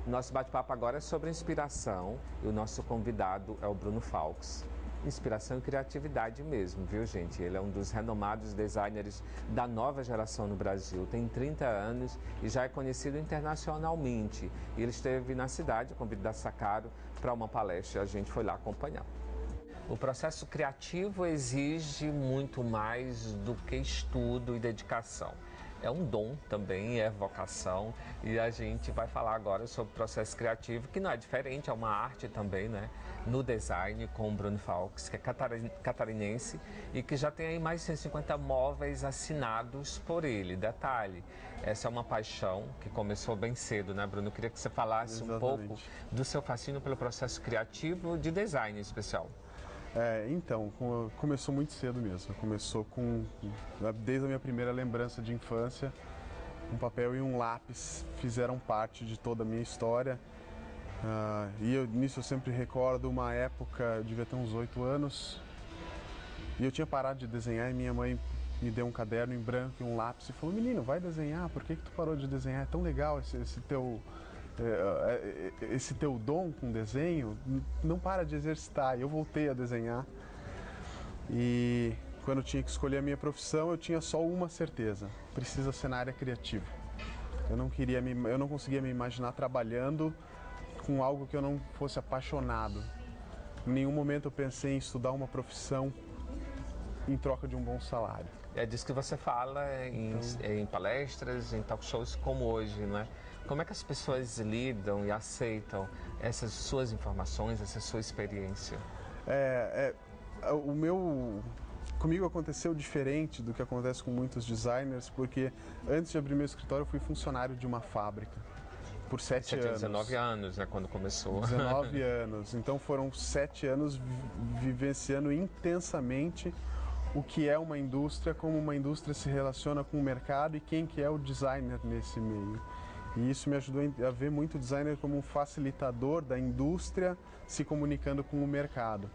Nosso bate-papo agora é sobre inspiração e o nosso convidado é o Bruno Falks. Inspiração e criatividade mesmo, viu, gente? Ele é um dos renomados designers da nova geração no Brasil. Tem 30 anos e já é conhecido internacionalmente. E ele esteve na cidade, a convite da Sakaro, para uma palestra. A gente foi lá acompanhar. O processo criativo exige muito mais do que estudo e dedicação. É um dom também, é vocação, e a gente vai falar agora sobre o processo criativo, que não é diferente, é uma arte também, né? No design, com o Bruno Falks, que é catarinense e que já tem aí mais de 150 móveis assinados por ele. Detalhe, essa é uma paixão que começou bem cedo, né, Bruno? Eu queria que você falasse um pouco do seu fascínio pelo processo criativo de design em especial. Então, começou muito cedo mesmo. Começou desde a minha primeira lembrança de infância, um papel e um lápis fizeram parte de toda a minha história. Nisso eu sempre recordo uma época, eu devia ter uns 8 anos, e eu tinha parado de desenhar e minha mãe me deu um caderno em branco e um lápis e falou: menino, vai desenhar, por que tu parou de desenhar? É tão legal esse teu dom com desenho, não para de exercitar. E eu voltei a desenhar, e quando eu tinha que escolher a minha profissão, eu tinha só uma certeza: precisa ser na área criativa. Eu não conseguia me imaginar trabalhando com algo que eu não fosse apaixonado. Em nenhum momento eu pensei em estudar uma profissão em troca de um bom salário. É disso que você fala em palestras, em talk shows como hoje, né? Como é que as pessoas lidam e aceitam essas suas informações, essa sua experiência? Comigo aconteceu diferente do que acontece com muitos designers, porque antes de abrir meu escritório eu fui funcionário de uma fábrica por 7 anos. Você tinha 19 anos, né, quando começou? 19 anos, então foram 7 anos vivenciando intensamente o que é uma indústria, como uma indústria se relaciona com o mercado e quem que é o designer nesse meio. E isso me ajudou a ver muito o designer como um facilitador da indústria se comunicando com o mercado.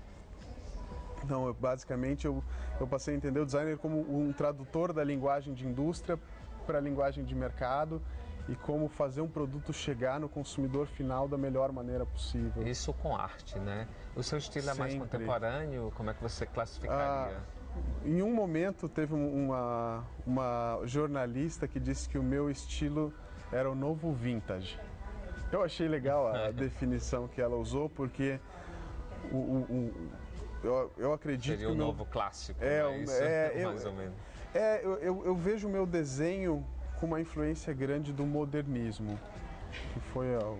Então, basicamente, eu passei a entender o designer como um tradutor da linguagem de indústria para a linguagem de mercado e como fazer um produto chegar no consumidor final da melhor maneira possível. Isso com arte, né? O seu estilo é mais contemporâneo? Como é que você classificaria? Em um momento, teve uma jornalista que disse que o meu estilo era o novo vintage. Eu achei legal a definição que ela usou, porque eu acredito seria que o novo clássico, mais ou menos. Eu vejo o meu desenho com uma influência grande do modernismo, que foi o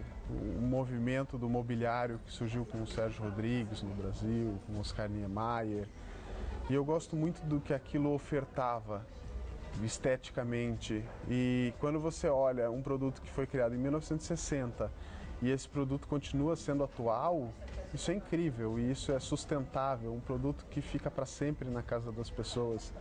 movimento do mobiliário que surgiu com o Sérgio Rodrigues no Brasil, com o Oscar Niemeyer. E eu gosto muito do que aquilo ofertava esteticamente. E quando você olha um produto que foi criado em 1960 e esse produto continua sendo atual, isso é incrível e isso é sustentável, um produto que fica para sempre na casa das pessoas.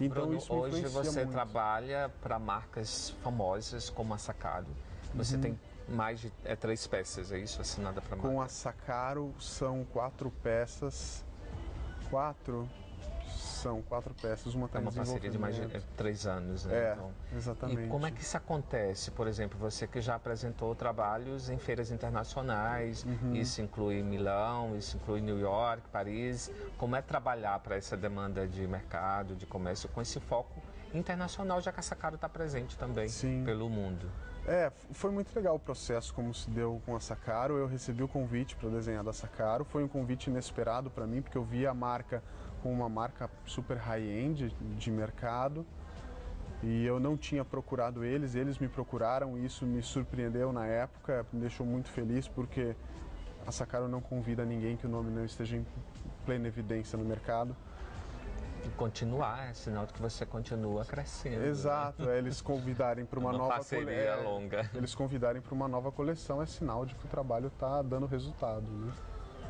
Então, Bruno, isso me hoje você muito. trabalha para marcas famosas como a Sakaro. Você tem mais de 3 peças, é isso? Assinada para marca? Com a Sakaro são 4 peças. São 4 peças, uma está em desenvolvimento. É uma parceria de mais de 3 anos, né? Então, exatamente. E como é que isso acontece? Por exemplo, você que já apresentou trabalhos em feiras internacionais, isso inclui Milão, isso inclui New York, Paris. Como é trabalhar para essa demanda de mercado, de comércio, com esse foco internacional, já que a Sakaro está presente também pelo mundo? Foi muito legal o processo como se deu com a Sakaro. Eu recebi o convite para desenhar da Sakaro. Foi um convite inesperado para mim, porque eu vi a marca como uma marca super high-end de mercado e eu não tinha procurado eles me procuraram e isso me surpreendeu na época, me deixou muito feliz, porque a Sakaro não convida ninguém que o nome não esteja em plena evidência no mercado. E continuar, é sinal de que você continua crescendo. Exato, né? Eles convidarem para uma nova parceria longa. Eles convidarem para uma nova coleção é sinal de que o trabalho está dando resultado, né?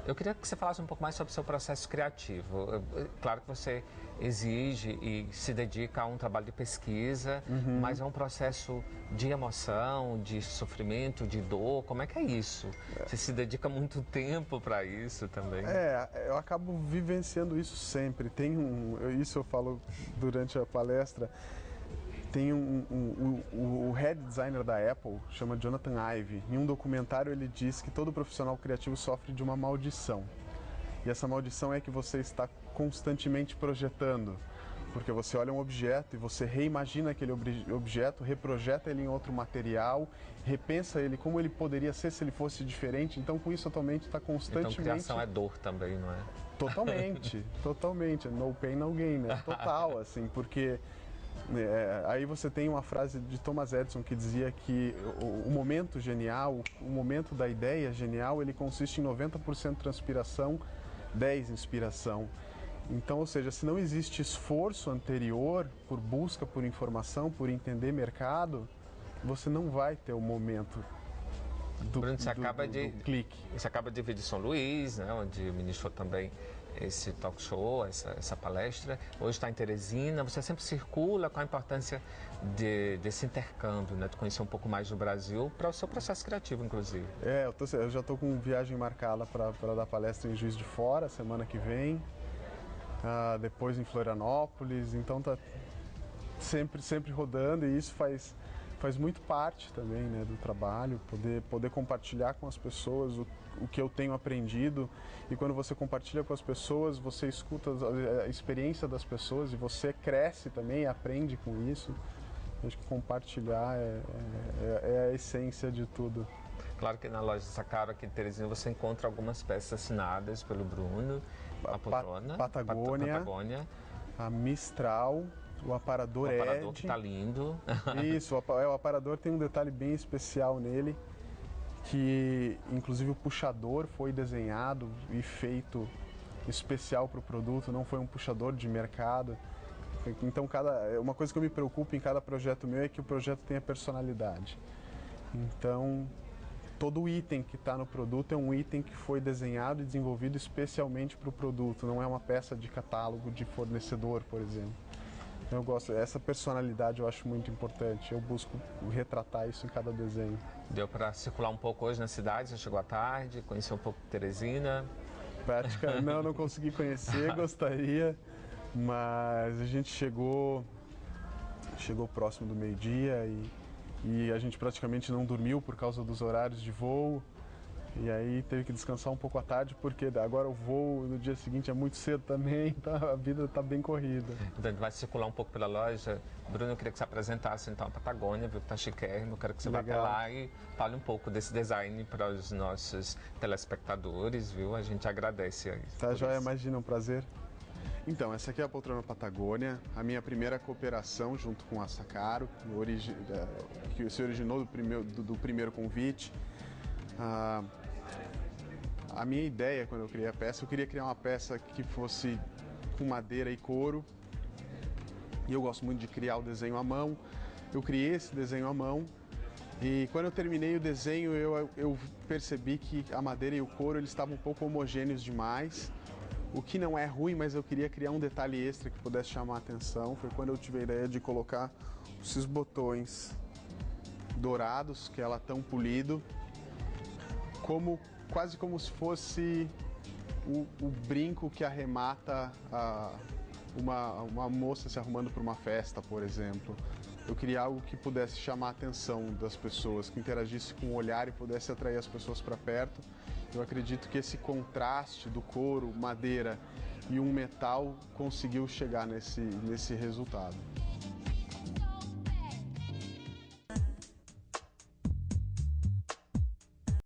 Eu queria que você falasse um pouco mais sobre o seu processo criativo. Claro que você exige e se dedica a um trabalho de pesquisa, mas é um processo de emoção, de sofrimento, de dor. Como é que é isso? Você se dedica muito tempo para isso também? Eu acabo vivenciando isso sempre. Isso eu falo durante a palestra. Tem o head designer da Apple, chama Jonathan Ive. Em um documentário ele diz que todo profissional criativo sofre de uma maldição. E essa maldição é que você está constantemente projetando. Porque você olha um objeto e você reimagina aquele objeto, reprojeta ele em outro material, repensa ele como ele poderia ser se ele fosse diferente. Então, com isso, a tua mente está constantemente... Então, criação é dor também, não é? Totalmente, totalmente. No pain, no gain, né? Total, assim, porque... aí você tem uma frase de Thomas Edison que dizia que o momento genial, o momento da ideia genial, ele consiste em 90% transpiração, 10% inspiração. Então, ou seja, se não existe esforço anterior por busca por informação, por entender mercado, você não vai ter o momento do, Bruno, você do clique. Você acaba de vir de São Luís, né, onde ministrou também esse talk show, essa palestra. Hoje está em Teresina. Você sempre circula com a importância desse intercâmbio, né, de conhecer um pouco mais do Brasil para o seu processo criativo, inclusive. Eu já estou com viagem marcada para dar palestra em Juiz de Fora, semana que vem. Depois em Florianópolis, então tá sempre rodando, e isso faz muito parte também, né, do trabalho, poder compartilhar com as pessoas o que eu tenho aprendido. E quando você compartilha com as pessoas, você escuta a experiência das pessoas e você cresce também e aprende com isso. Acho que compartilhar é a essência de tudo. Claro que na loja Sakaro aqui em Teresina você encontra algumas peças assinadas pelo Bruno, a poltrona, Patagônia, a Mistral, o aparador Ed. O aparador que tá lindo. Isso, o aparador tem um detalhe bem especial nele, que inclusive o puxador foi desenhado e feito especial para o produto, não foi um puxador de mercado. Então, uma coisa que eu me preocupo em cada projeto meu é que o projeto tenha personalidade. Então, todo item que está no produto é um item que foi desenhado e desenvolvido especialmente para o produto, não é uma peça de catálogo de fornecedor, por exemplo. Eu gosto, essa personalidade eu acho muito importante, eu busco retratar isso em cada desenho. Deu para circular um pouco hoje na cidade, você chegou à tarde, conheceu um pouco de Teresina? Não consegui conhecer, gostaria, mas a gente chegou próximo do meio-dia e a gente praticamente não dormiu por causa dos horários de voo. E aí teve que descansar um pouco à tarde, porque agora o voo no dia seguinte é muito cedo também, então a vida está bem corrida. Então a gente vai circular um pouco pela loja. Bruno, eu queria que você apresentasse então a Patagônia, viu que está chiquérrimo. Eu quero que você vá até lá e fale um pouco desse design para os nossos telespectadores, viu? A gente agradece aí. Tá, joia, imagina, um prazer. Então, essa aqui é a poltrona Patagônia, a minha primeira cooperação junto com a Sakaro, que se originou do primeiro convite. A minha ideia, quando eu criei a peça, eu queria criar uma peça que fosse com madeira e couro. E eu gosto muito de criar o desenho à mão. Eu criei esse desenho à mão e quando eu terminei o desenho, eu percebi que a madeira e o couro eles estavam um pouco homogêneos demais. O que não é ruim, mas eu queria criar um detalhe extra que pudesse chamar a atenção. Foi quando eu tive a ideia de colocar esses botões dourados, que é latão polido, quase como se fosse o brinco que arremata uma moça se arrumando para uma festa, por exemplo. Eu queria algo que pudesse chamar a atenção das pessoas, que interagisse com o olhar e pudesse atrair as pessoas para perto. Eu acredito que esse contraste do couro, madeira e um metal conseguiu chegar nesse resultado.